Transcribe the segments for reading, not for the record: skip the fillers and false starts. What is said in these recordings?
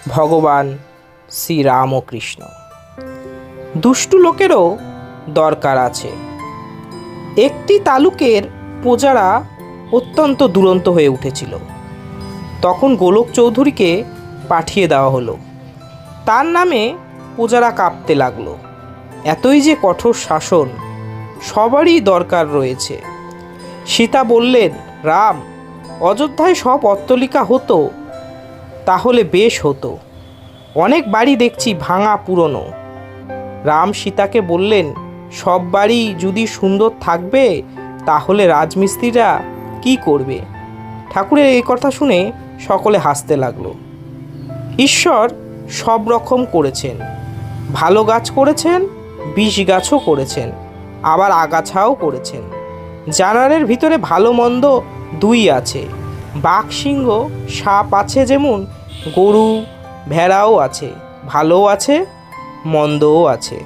ভগবান শ্রীরামকৃষ্ণ। দুষ্টু লোকেরও দরকার আছে। একটি তালুকের প্রজারা অত্যন্ত দুরন্ত হয়ে উঠেছিল। তখন গোলক চৌধুরীকে পাঠিয়ে দেওয়া হলো। তার নামে প্রজারা কাঁপতে লাগলো। এতই যে কঠোর শাসন, সবারই দরকার রয়েছে। সীতা বললেন, রাম, অযোধ্যায় সব অট্টালিকা হতো তাহলে বেশ হতো। অনেক বাড়ি দেখছি ভাঙা পুরনো। রাম সীতাকে বললেন, সব বাড়ি যদি সুন্দর থাকবে তাহলে রাজমিস্ত্রিরা কি করবে? ঠাকুরের এই কথা শুনে সকলে হাসতে লাগলো। ঈশ্বর সব রকম করেছেন। ভালো গাছ করেছেন, বিষ গাছও করেছেন, আবার আগাছাও করেছেন। জানারের ভিতরে ভালো মন্দ দুই আছে। বাঘ, সিংহ, সাপ আছে, যেমন গরু ভেড়াও আছে, ভালোও আছে মন্দও আছে।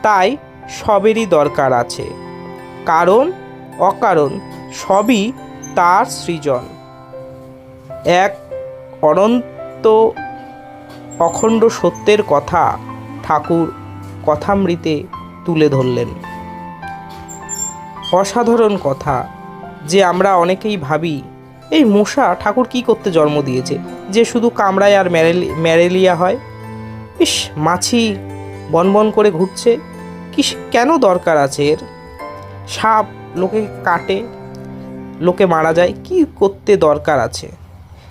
তাই সবেরই দরকার আছে। কারণ অকারণ সবই তার সৃজন। এক অনন্ত অখণ্ড সত্যের কথা ঠাকুর কথামৃতে তুলে ধরলেন। অসাধারণ কথা যে আমরা অনেকেই ভাবি, এই মশা ঠাকুর কি করতে জন্ম দিয়েছে যে শুধু কামড়ায় আর ম্যালেরিয়া হয়? ইস, মাছি বনবন করে ঘুরছে, কি কেন দরকার আছে এর? সাপ লোকে কাটে, লোকে মারা যায়, কি করতে দরকার আছে?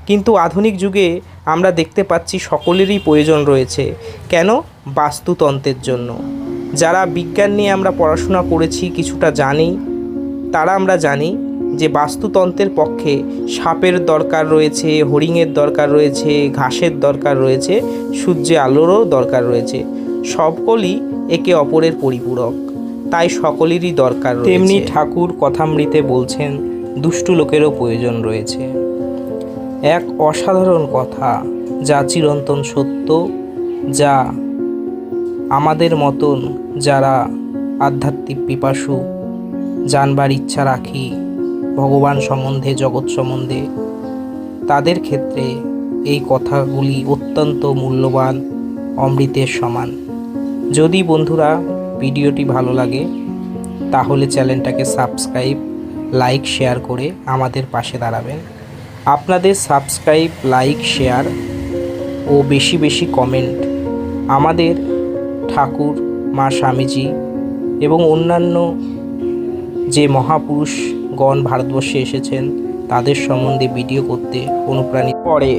কিন্তু আধুনিক যুগে আমরা দেখতে পাচ্ছি সকলেরই প্রয়োজন রয়েছে। কেন? বাস্তুতন্ত্রের জন্য। যারা বিজ্ঞান নিয়ে আমরা পড়াশোনা করেছি, কিছুটা জানি, তারা আমরা জানি যে বাস্তুতন্ত্রের পক্ষে সাপের দরকার রয়েছে, হরিণের দরকার রয়েছে, ঘাসের দরকার রয়েছে, সূর্যের আলোরও দরকার রয়েছে। সকলই একে অপরের পরিপূরক, তাই সকলেরই দরকার রয়েছে। তেমনি ঠাকুর কথামৃতে বলছেন, দুষ্টু লোকেরও প্রয়োজন রয়েছে। এক অসাধারণ কথা, যা চিরন্তন সত্য, যা আমাদের মতন যারা আধ্যাত্মিক পিপাসু, জানবার ইচ্ছা রাখি ভগবান সম্বন্ধে, জগৎ সম্বন্ধে, তাদের ক্ষেত্রে এই কথাগুলি অত্যন্ত মূল্যবান, অমৃতের সমান। যদি বন্ধুরা ভিডিওটি ভালো লাগে তাহলে চ্যানেলটাকে সাবস্ক্রাইব, লাইক, শেয়ার করে আমাদের পাশে দাঁড়াবেন। আপনাদের সাবস্ক্রাইব, লাইক, শেয়ার ও বেশি বেশি কমেন্ট আমাদের ঠাকুর, মা স্বামীজি এবং অন্যান্য যে মহাপুরুষগণ ভারতবর্ষে এসেছেন তাদের সম্বন্ধে ভিডিও করতে অনুপ্রাণিত করে।